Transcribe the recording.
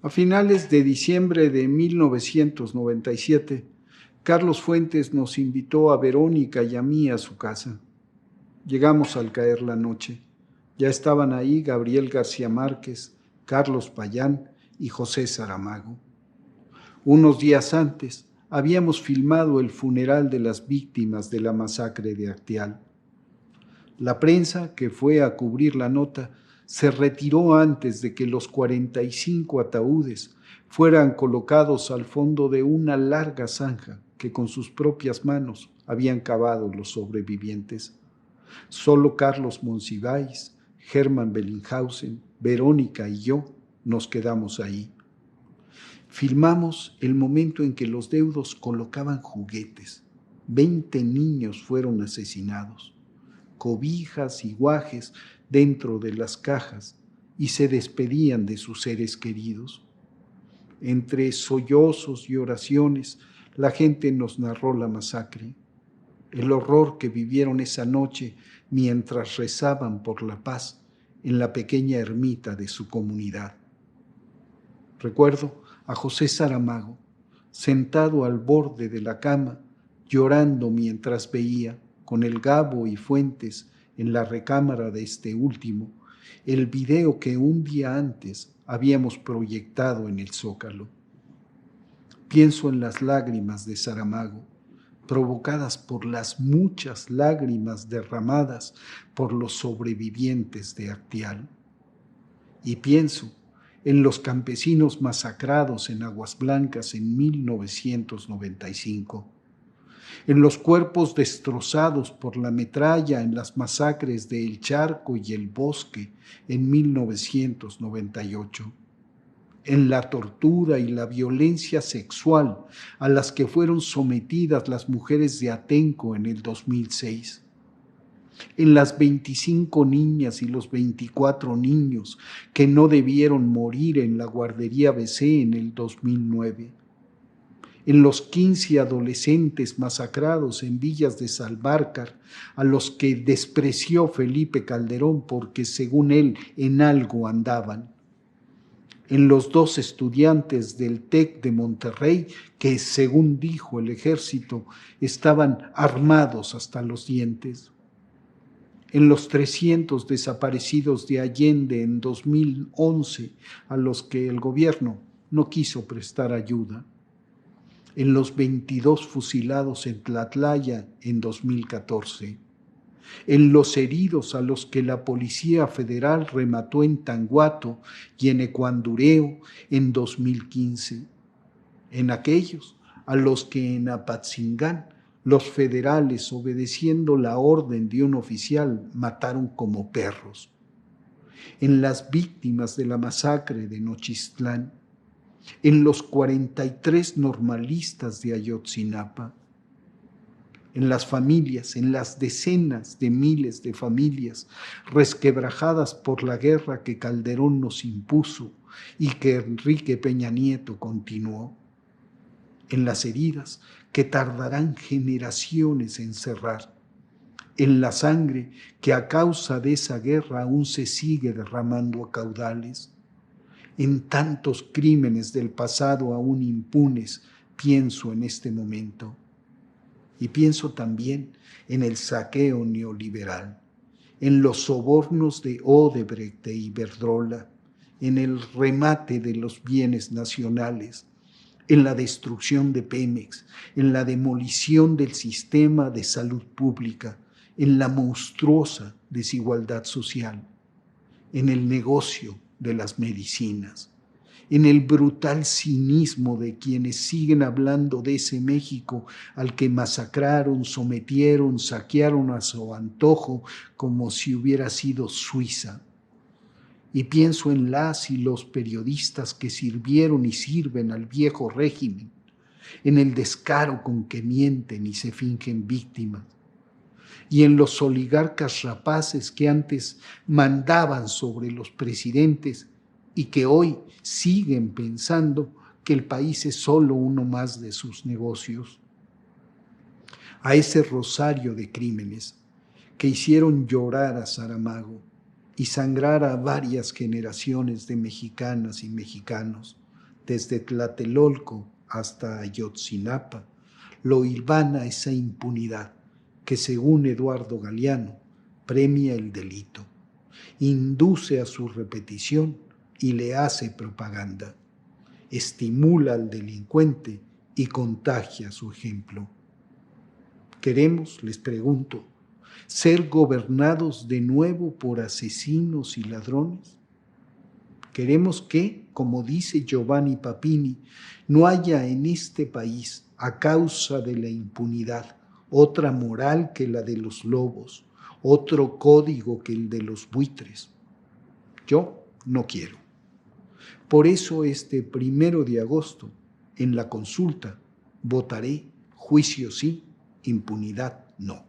A finales de diciembre de 1997, Carlos Fuentes nos invitó a Verónica y a mí a su casa. Llegamos al caer la noche. Ya estaban ahí Gabriel García Márquez, Carlos Payán y José Saramago. Unos días antes habíamos filmado el funeral de las víctimas de la masacre de Acteal. La prensa, que fue a cubrir la nota, se retiró antes de que los 45 ataúdes fueran colocados al fondo de una larga zanja que con sus propias manos habían cavado los sobrevivientes. Solo Carlos Monsiváis, Hermann Bellinghausen, Verónica y yo nos quedamos ahí. Filmamos el momento en que los deudos colocaban juguetes. 20 niños fueron asesinados, cobijas y guajes dentro de las cajas y se despedían de sus seres queridos. Entre sollozos y oraciones, la gente nos narró la masacre, el horror que vivieron esa noche mientras rezaban por la paz en la pequeña ermita de su comunidad. Recuerdo a José Saramago, sentado al borde de la cama, llorando mientras veía, con el Gabo y Fuentes en la recámara de este último, el video que un día antes habíamos proyectado en el Zócalo. Pienso en las lágrimas de Saramago, provocadas por las muchas lágrimas derramadas por los sobrevivientes de Acteal. Y pienso en los campesinos masacrados en Aguas Blancas en 1995, en los cuerpos destrozados por la metralla en las masacres de El Charco y El Bosque en 1998, en la tortura y la violencia sexual a las que fueron sometidas las mujeres de Atenco en el 2006, en las 25 niñas y los 24 niños que no debieron morir en la guardería BC en el 2009, en los 15 adolescentes masacrados en Villas de Salvarcar, a los que despreció Felipe Calderón porque, según él, en algo andaban, en los 2 estudiantes del TEC de Monterrey que, según dijo el ejército, estaban armados hasta los dientes, en los 300 desaparecidos de Allende en 2011, a los que el gobierno no quiso prestar ayuda, en los 22 fusilados en Tlatlaya en 2014, en los heridos a los que la Policía Federal remató en Tanguato y en Ecuandureo en 2015, en aquellos a los que en Apatzingán los federales, obedeciendo la orden de un oficial, mataron como perros, en las víctimas de la masacre de Nochistlán, en los 43 normalistas de Ayotzinapa, en las familias, en las decenas de miles de familias resquebrajadas por la guerra que Calderón nos impuso y que Enrique Peña Nieto continuó, en las heridas que tardarán generaciones en cerrar, en la sangre que a causa de esa guerra aún se sigue derramando a caudales, en tantos crímenes del pasado aún impunes, pienso en este momento. Y pienso también en el saqueo neoliberal, en los sobornos de Odebrecht e Iberdrola, en el remate de los bienes nacionales, en la destrucción de Pemex, en la demolición del sistema de salud pública, en la monstruosa desigualdad social, en el negocio de las medicinas, en el brutal cinismo de quienes siguen hablando de ese México al que masacraron, sometieron, saquearon a su antojo como si hubiera sido Suiza. Y pienso en las y los periodistas que sirvieron y sirven al viejo régimen, en el descaro con que mienten y se fingen víctimas, y en los oligarcas rapaces que antes mandaban sobre los presidentes y que hoy siguen pensando que el país es solo uno más de sus negocios. A ese rosario de crímenes que hicieron llorar a Saramago y sangrar a varias generaciones de mexicanas y mexicanos, desde Tlatelolco hasta Ayotzinapa, lo hilvana esa impunidad que, según Eduardo Galeano, premia el delito, induce a su repetición y le hace propaganda, estimula al delincuente y contagia su ejemplo. ¿Queremos, les pregunto, ser gobernados de nuevo por asesinos y ladrones? Queremos que, como dice Giovanni Papini, no haya en este país, a causa de la impunidad, otra moral que la de los lobos, otro código que el de los buitres. Yo no quiero. Por eso este 1 de agosto, en la consulta, votaré juicio sí, impunidad no.